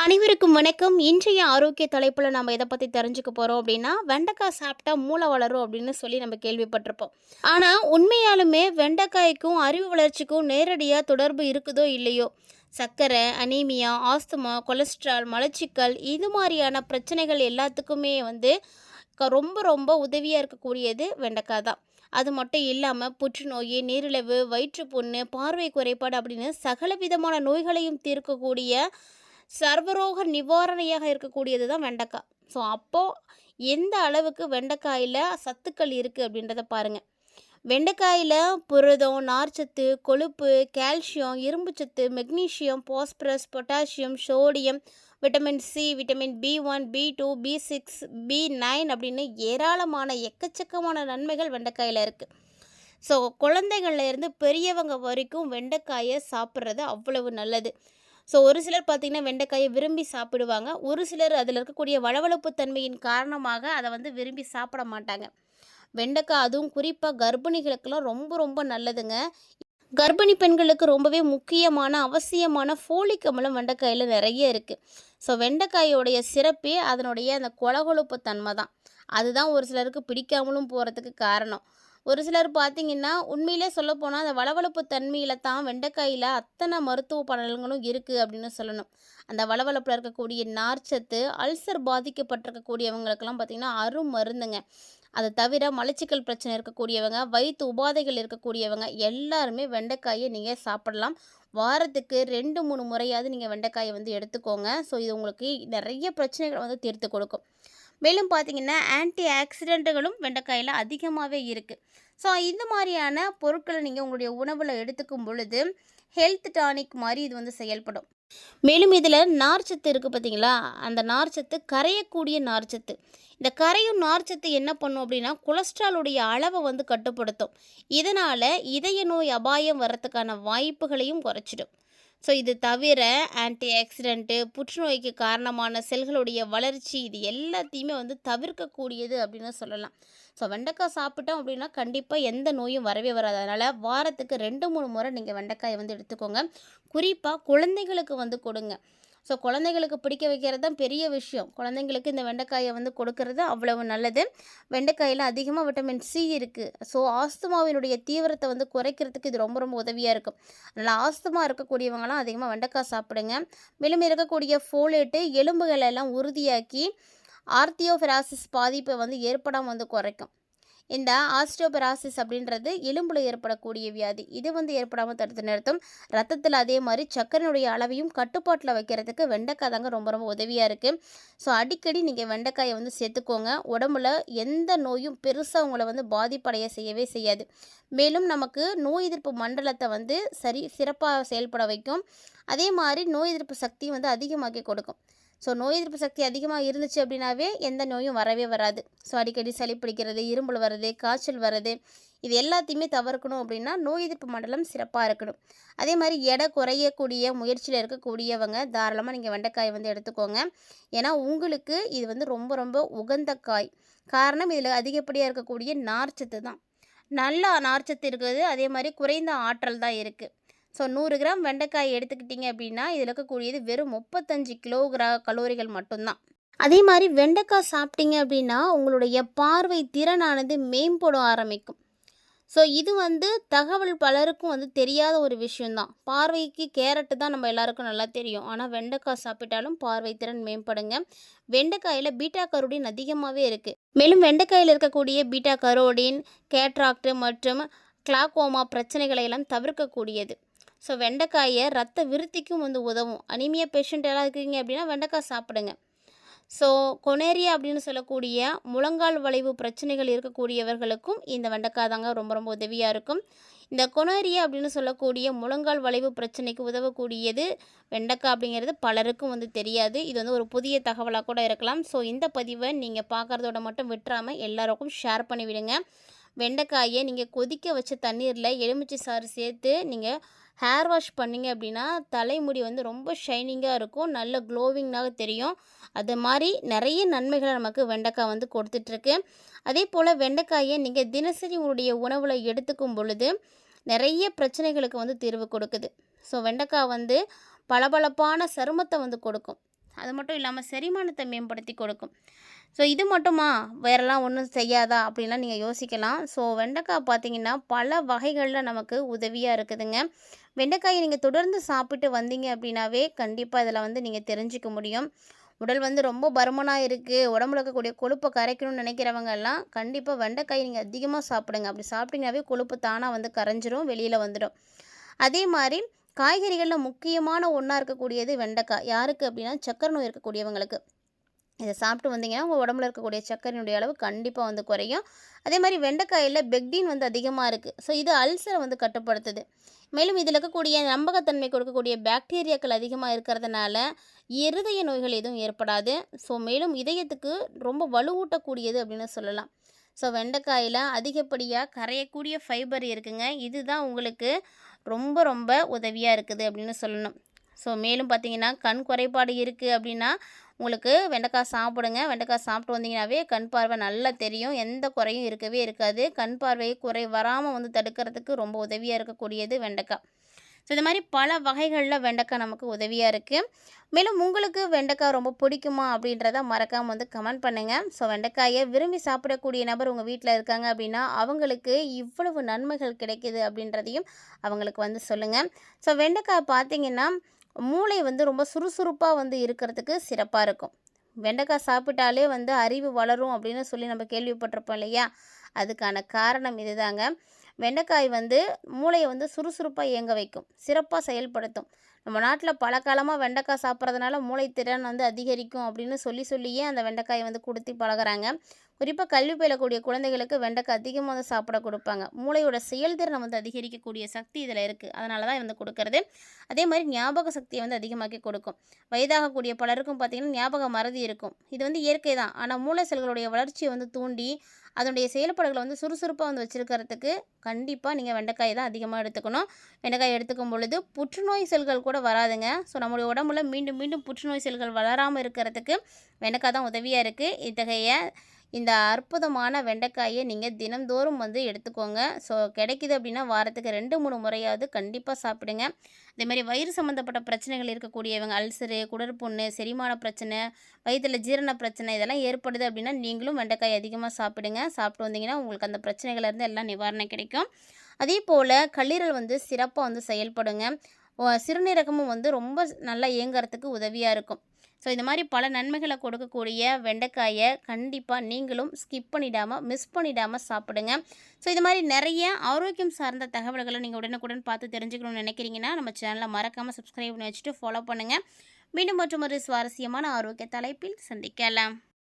அனைவருக்கும் வணக்கம். இன்றைய ஆரோக்கிய தலைப்பில் நம்ம எதை பற்றி தெரிஞ்சுக்க போகிறோம் அப்படின்னா, வெண்டைக்காய் சாப்பிட்டா மூளை வளரும் அப்படின்னு சொல்லி நம்ம கேள்விப்பட்டிருப்போம். ஆனால் உண்மையாலுமே வெண்டைக்காய்க்கும் அறிவு வளர்ச்சிக்கும் நேரடியாக தொடர்பு இருக்குதோ இல்லையோ, சர்க்கரை, அனீமியா, ஆஸ்துமா, கொலஸ்ட்ரால், மலச்சிக்கல் இது மாதிரியான பிரச்சனைகள் எல்லாத்துக்குமே ரொம்ப ரொம்ப உதவியாக இருக்கக்கூடியது வெண்டைக்காய் தான். அது மட்டும் இல்லாமல் புற்றுநோய், நீரிழிவு, வயிற்றுப்புண்ணு, பார்வை குறைபாடு அப்படின்னு சகல விதமான நோய்களையும் தீர்க்கக்கூடிய சர்வரோக நிவாரணியாக இருக்கக்கூடியது தான் வெண்டைக்காய். ஸோ அப்போது எந்த அளவுக்கு வெண்டைக்காயில் சத்துக்கள் இருக்குது அப்படின்றத பாருங்கள். வெண்டைக்காயில் புரதம், நார்ச்சத்து, கொழுப்பு, கால்சியம், இரும்புச்சத்து, magnesium, phosphorus, potassium, sodium, vitamin C, vitamin B one, B two, பி6, பி9 அப்படின்னு ஏராளமான எக்கச்சக்கமான நன்மைகள் வெண்டைக்காயில் இருக்குது. ஸோ குழந்தைகள்லேருந்து பெரியவங்க வரைக்கும் வெண்டைக்காயை சாப்பிட்றது அவ்வளவு நல்லது. ஸோ ஒரு சிலர் பார்த்திங்கன்னா வெண்டைக்காயை விரும்பி சாப்பிடுவாங்க. ஒரு சிலர் அதில் இருக்கக்கூடிய வளவளப்பு தன்மையின் காரணமாக அதை விரும்பி சாப்பிட மாட்டாங்க. வெண்டைக்காய் அதுவும் குறிப்பாக கர்ப்பிணிகளுக்கெல்லாம் ரொம்ப ரொம்ப நல்லதுங்க. கர்ப்பிணி பெண்களுக்கு ரொம்பவே முக்கியமான அவசியமான ஃபோலிக் அமிலம் வெண்டைக்காயில் நிறைய இருக்குது. ஸோ வெண்டைக்காயோடைய சிறப்பே அதனுடைய அந்த கொலகொழுப்பு தன்மை தான். அதுதான் ஒரு சிலருக்கு பிடிக்காமலும் போகிறதுக்கு காரணம். ஒரு சிலர் பார்த்திங்கன்னா உண்மையிலே சொல்லப்போனால் அந்த வளவளப்பு தன்மையில் தான் வெண்டைக்காயில் அத்தனை மருத்துவ பலன்களும் இருக்குது அப்படின்னு சொல்லணும். அந்த வளவளப்பில் இருக்கக்கூடிய நார்ச்சத்து அல்சர் பாதிக்கப்பட்டிருக்கக்கூடியவங்களுக்கெல்லாம் பார்த்திங்கன்னா மருந்துங்க. அதை தவிர மலச்சிக்கல் பிரச்சனை இருக்கக்கூடியவங்க, வயிற்று உபாதைகள் இருக்கக்கூடியவங்க எல்லாருமே வெண்டைக்காயை நீங்கள் சாப்பிடலாம். வாரத்துக்கு 2-3 முறையாவது நீங்கள் வெண்டைக்காயை எடுத்துக்கோங்க. ஸோ இது உங்களுக்கு நிறைய பிரச்சனைகளை தீர்த்து கொடுக்கும். மேலும் பார்த்திங்கன்னா ஆன்டி ஆக்சிடென்ட்டுகளும் வெண்டைக்காயில் அதிகமாகவே இருக்குது. ஸோ இந்த மாதிரியான பொருட்களை நீங்கள் உங்களுடைய உணவில் எடுத்துக்கும் பொழுது ஹெல்த் டானிக் மாதிரி இது செயல்படும். மேலும் இதில் நார்ச்சத்து இருக்குது பார்த்திங்களா, அந்த நார்ச்சத்து கரையக்கூடிய நார்ச்சத்து. இந்த கரையும் நார்ச்சத்து என்ன பண்ணும் அப்படின்னா கொலஸ்ட்ராலுடைய அளவை கட்டுப்படுத்தும். இதனால் இதய நோய் அபாயம் வரத்துக்கான வாய்ப்புகளையும் குறைச்சிடும். ஸோ இது தவிர ஆன்டி ஆக்சிடென்ட்டு, புற்றுநோய்க்கு காரணமான செல்களுடைய வளர்ச்சி இது எல்லாத்தையுமே தவிர்க்கக்கூடியது அப்படின்னு சொல்லலாம். ஸோ வெண்டைக்காய் சாப்பிட்டோம் அப்படின்னா கண்டிப்பாக எந்த நோயும் வரவே வராது. அதனால் வாரத்துக்கு 2-3 முறை நீங்கள் வெண்டைக்காயை எடுத்துக்கோங்க. குறிப்பாக குழந்தைகளுக்கு கொடுங்க. ஸோ குழந்தைங்களுக்கு பிடிக்க வைக்கிறது தான் பெரிய விஷயம். குழந்தைங்களுக்கு இந்த வெண்டைக்காயை கொடுக்கறது அவ்வளவு நல்லது. வெண்டைக்காயில் அதிகமாக விட்டமின் சி இருக்குது. ஸோ ஆஸ்துமாவினுடைய தீவிரத்தை குறைக்கிறதுக்கு இது ரொம்ப ரொம்ப உதவியாக இருக்கும். அதனால் ஆஸ்துமா இருக்கக்கூடியவங்களாம் அதிகமாக வெண்டைக்காய் சாப்பிடுங்க. மேலும் இருக்கக்கூடிய ஃபோலேட்டு எலும்புகளெல்லாம் உறுதியாக்கி ஆர்த்தியோபெராசிஸ் பாதிப்பை ஏற்படாமல் குறைக்கும். இந்த ஆஸ்டியோபெராசிஸ் அப்படின்றது எலும்பில் ஏற்படக்கூடிய வியாதி. இது ஏற்படாமல் தடுத்து நிறுத்தும். ரத்தத்தில் அதே மாதிரி சர்க்கரையுடைய அளவையும் கட்டுப்பாட்டில் வைக்கிறதுக்கு வெண்டைக்காய் தாங்க ரொம்ப ரொம்ப உதவியாக இருக்குது. ஸோ அடிக்கடி நீங்கள் வெண்டைக்காயை சேர்த்துக்கோங்க. உடம்புல எந்த நோயும் பெருசாக உங்களை பாதிப்படைய செய்யவே செய்யாது. மேலும் நமக்கு நோய் எதிர்ப்பு மண்டலத்தை சிறப்பாக செயல்பட வைக்கும். அதே மாதிரி நோய் எதிர்ப்பு சக்தியும் அதிகமாக்கி கொடுக்கும். ஸோ நோய் எதிர்ப்பு சக்தி அதிகமாக இருந்துச்சு அப்படின்னாவே எந்த நோயும் வரவே வராது. ஸோ அடிக்கடி சளி பிடிக்கிறது, இரும்பல் வர்றது, காய்ச்சல் வர்றது இது எல்லாத்தையுமே தவிர்க்கணும் அப்படின்னா நோய் எதிர்ப்பு மண்டலம் சிறப்பாக இருக்கணும். அதே மாதிரி எடை குறையக்கூடிய முயற்சியில் இருக்கக்கூடியவங்க தாராளமாக நீங்கள் வெண்டைக்காயை எடுத்துக்கோங்க. ஏன்னா உங்களுக்கு இது ரொம்ப ரொம்ப உகந்த காய். காரணம் இதில் அதிகப்படியாக இருக்கக்கூடிய நார்ச்சத்து தான். நல்ல நார்ச்சத்து இருக்குது. அதே மாதிரி குறைந்த ஆற்றல் தான் இருக்குது. ஸோ 100 கிராம் வெண்டைக்காய் எடுத்துக்கிட்டிங்க அப்படின்னா இதில் இருக்கக்கூடியது வெறும் 35 கலோரிகள் மட்டும்தான். அதே மாதிரி வெண்டைக்காய் சாப்பிட்டீங்க அப்படின்னா உங்களுடைய பார்வை திறனானது மேம்பட ஆரம்பிக்கும். ஸோ இது தகவல் பலருக்கும் தெரியாத ஒரு விஷயந்தான். பார்வைக்கு கேரட்டு தான் நம்ம எல்லாருக்கும் நல்லா தெரியும். ஆனால் வெண்டைக்காய் சாப்பிட்டாலும் பார்வை திறன் மேம்படுங்க. வெண்டைக்காயில் பீட்டா கரோடின் அதிகமாகவே இருக்குது. மேலும் வெண்டைக்காயில் இருக்கக்கூடிய பீட்டா கரோடின் கேட்ராக்ட் மற்றும் கிளாக்கோமா பிரச்சனைகளை எல்லாம் தவிர்க்கக்கூடியது. ஸோ வெண்டைக்காயை ரத்த விருத்திக்கும் உதவும். அனிமியா பேஷண்ட் எல்லாம் இருக்கீங்க அப்படின்னா வெண்டைக்காய் சாப்பிடுங்க. ஸோ கொனேரியா அப்படின்னு சொல்லக்கூடிய முழங்கால் வளைவு பிரச்சனைகள் இருக்கக்கூடியவர்களுக்கும் இந்த வெண்டைக்காய் தாங்க ரொம்ப ரொம்ப உதவியாக இருக்கும். இந்த கொனேரியா அப்படின்னு சொல்லக்கூடிய முழங்கால் வளைவு பிரச்சனைக்கு உதவக்கூடியது வெண்டைக்காய் அப்படிங்கிறது பலருக்கும் தெரியாது. இது ஒரு புதிய தகவலாக கூட இருக்கலாம். ஸோ இந்த பதிவை நீங்கள் பார்க்குறதோட மட்டும் விட்டுறாமல் எல்லாருக்கும் ஷேர் பண்ணிவிடுங்க. வெண்டைக்காயை நீங்கள் கொதிக்க வச்ச தண்ணீரில் எலுமிச்சை சாறு சேர்த்து நீங்கள் ஹேர் வாஷ் பண்ணிங்க அப்படின்னா தலைமுடி ரொம்ப ஷைனிங்காக இருக்கும், நல்ல க்ளோவிங்காக தெரியும். அது மாதிரி நிறைய நன்மைகளை நமக்கு வெண்டைக்காய் கொடுத்துட்ருக்கு. அதே போல் வெண்டைக்காயை நீங்கள் தினசரி உங்களுடைய உணவில் எடுத்துக்கும் பொழுது நிறைய பிரச்சனைகளுக்கு தீர்வு கொடுக்குது. ஸோ வெண்டைக்காய் பளபளப்பான சருமத்தை கொடுக்கும். அது மட்டும் இல்லாமல் செரிமானத்தை மேம்படுத்தி கொடுக்கும். ஸோ இது மட்டுமா, வேறெல்லாம் ஒன்றும் செய்யாதா அப்படின்லாம் நீங்கள் யோசிக்கலாம். ஸோ வெண்டைக்காய் பார்த்தீங்கன்னா பல வகைகளில் நமக்கு உதவியாக இருக்குதுங்க. வெண்டைக்காயை நீங்கள் தொடர்ந்து சாப்பிட்டு வந்தீங்க அப்படின்னாவே கண்டிப்பாக இதில் வந்து நீங்கள் தெரிஞ்சுக்க முடியும். உடல் வந்து ரொம்ப பருமனாக இருக்குது, உடம்புல இருக்கக்கூடிய கொழுப்பை கரைக்கணும்னு நினைக்கிறவங்க எல்லாம் கண்டிப்பாக வெண்டைக்காய் நீங்கள் அதிகமாக சாப்பிடுங்க. அப்படி சாப்பிட்டீங்கன்னாவே கொழுப்பு தானாக வந்து கரைஞ்சிரும், வெளியில் வந்துடும். அதே மாதிரி காய்கறிகளில் முக்கியமான ஒன்றா இருக்கக்கூடியது வெண்டைக்காய். யாருக்கு அப்படின்னா சக்கரை நோய் இருக்கக்கூடியவங்களுக்கு. இதை சாப்பிட்டு வந்தீங்கன்னா உங்கள் உடம்புல இருக்கக்கூடிய சர்க்கரையினுடைய அளவு கண்டிப்பாக வந்து குறையும். அதே மாதிரி வெண்டைக்காயில் பெக்டின் வந்து அதிகமாக இருக்குது. ஸோ இது அல்சரை வந்து கட்டுப்படுத்துது. மேலும் இதில் இருக்கக்கூடிய நம்பகத்தன்மை கொடுக்கக்கூடிய பாக்டீரியாக்கள் அதிகமாக இருக்கிறதுனால இருதய நோய்கள் எதுவும் ஏற்படாது. ஸோ மேலும் இதயத்துக்கு ரொம்ப வலுவூட்டக்கூடியது அப்படின்னு சொல்லலாம். ஸோ வெண்டைக்காயில் அதிகப்படியாக கரையக்கூடிய ஃபைபர் இருக்குங்க. இதுதான் உங்களுக்கு ரொம்ப ரொம்ப உதவியாக இருக்குது அப்படின்னு சொல்லணும். ஸோ மேலும் பார்த்தீங்கன்னா கண் குறைபாடு இருக்குது அப்படின்னா உங்களுக்கு வெண்டைக்காய் சாப்பிடுங்க. வெண்டைக்காய் சாப்பிட்டு வந்தீங்கன்னாவே கண் பார்வை நல்லா தெரியும். எந்த குறையும் இருக்கவே இருக்காது. கண் பார்வை குறை வராமல் வந்து தடுக்கிறதுக்கு ரொம்ப உதவியாக இருக்கக்கூடியது வெண்டைக்காய். ஸோ இந்த மாதிரி பல வகைகளில் வெண்டைக்காய் நமக்கு உதவியாக இருக்குது. மேலும் உங்களுக்கு வெண்டைக்காய் ரொம்ப பிடிக்குமா அப்படின்றத மறக்காமல் வந்து கமெண்ட் பண்ணுங்கள். ஸோ வெண்டைக்காயை விரும்பி சாப்பிடக்கூடிய நபர் உங்கள் வீட்டில் இருக்காங்க அப்படின்னா அவங்களுக்கு இவ்வளவு நன்மைகள் கிடைக்கிது அப்படின்றதையும் அவங்களுக்கு வந்து சொல்லுங்கள். ஸோ வெண்டைக்காய் பார்த்தீங்கன்னா மூளை வந்து ரொம்ப சுறுசுறுப்பாக வந்து இருக்கிறதுக்கு சிறப்பாக இருக்கும். வெண்டைக்காய் சாப்பிட்டாலே வந்து அறிவு வளரும் அப்படின்னு சொல்லி நம்ம கேள்விப்பட்டிருப்போம் இல்லையா? அதுக்கான காரணம் இதுதாங்க. வெண்டைக்காய் வந்து மூளையை வந்து சுறுசுறுப்பாக இயங்க வைக்கும், சிறப்பாக செயல்படுத்தும். நம்ம நாட்டில் பல காலமாக வெண்டைக்காய் சாப்பிட்றதுனால மூளைத்திறன் வந்து அதிகரிக்கும் அப்படின்னு சொல்லியே அந்த வெண்டைக்காயை வந்து கொடுத்து பழகுறாங்க. குறிப்பாக கல்வி பயிலக்கூடிய குழந்தைகளுக்கு வெண்டைக்காய் அதிகமாக வந்து சாப்பிட கொடுப்பாங்க. மூளையோட செயல்திறனை வந்து அதிகரிக்கக்கூடிய சக்தி இதில் இருக்குது. அதனால தான் வந்து கொடுக்கறது. அதே மாதிரி ஞாபக சக்தியை வந்து அதிகமாக்கி கொடுக்கும். வயதாகக்கூடிய பலருக்கும் பார்த்திங்கன்னா ஞாபக மறதி இருக்கும். இது வந்து இயற்கை தான். ஆனால் மூளை செல்களுடைய வளர்ச்சியை வந்து தூண்டி அதனுடைய செயல்பாடுகளை வந்து சுறுசுறுப்பாக வந்து வச்சுருக்கிறதுக்கு கண்டிப்பாக நீங்கள் வெண்டைக்காய் தான் அதிகமாக எடுத்துக்கணும். வெண்டைக்காய் எடுத்துக்கும் பொழுது புற்றுநோய் செல்கள் கூட வராதுங்க. ஸோ நம்முடைய உடம்புல மீண்டும் மீண்டும் புற்றுநோய் செல்கள் வளராமல் இருக்கிறதுக்கு வெண்டைக்காய் தான் உதவியாக இருக்குது. இந்த அற்புதமான வெண்டைக்காயை நீங்கள் தினந்தோறும் வந்து எடுத்துக்கோங்க. ஸோ கிடைக்கிது அப்படின்னா வாரத்துக்கு 2-3 முறையாவது கண்டிப்பாக சாப்பிடுங்க. அதேமாதிரி வயிறு சம்மந்தப்பட்ட பிரச்சனைகள் இருக்கக்கூடியவங்க, அல்சரு, குடற்புண்ணு, செரிமான பிரச்சனை, வயிற்றில் ஜீரண பிரச்சனை இதெல்லாம் ஏற்படுது அப்படின்னா நீங்களும் வெண்டைக்காய் அதிகமாக சாப்பிடுங்க. சாப்பிட்டு வந்தீங்கன்னா உங்களுக்கு அந்த பிரச்சனைகள்லேருந்து எல்லாம் நிவாரணம் கிடைக்கும். அதே போல் கல்லீரல் வந்து சிறப்பாக வந்து செயல்படுங்க. சிறுநீரகமும் வந்து ரொம்ப நல்லா இயங்குறதுக்கு உதவியாக இருக்கும். ஸோ இந்த மாதிரி பல நன்மைகளை கொடுக்கக்கூடிய வெண்டைக்காயை கண்டிப்பாக நீங்களும் ஸ்கிப் பண்ணிடாமல், மிஸ் பண்ணிடாமல் சாப்பிடுங்க. ஸோ இது மாதிரி நிறைய ஆரோக்கியம் சார்ந்த தகவல்களை நீங்கள் உடனுக்குடன் பார்த்து தெரிஞ்சுக்கணும்னு நினைக்கிறீங்கன்னா நம்ம சேனலை மறக்காமல் சப்ஸ்கிரைப் பண்ணி வச்சுட்டு ஃபாலோ பண்ணுங்கள். மீண்டும் மற்றொரு சுவாரஸ்யமான ஆரோக்கிய தலைப்பில் சந்திக்கலாம்.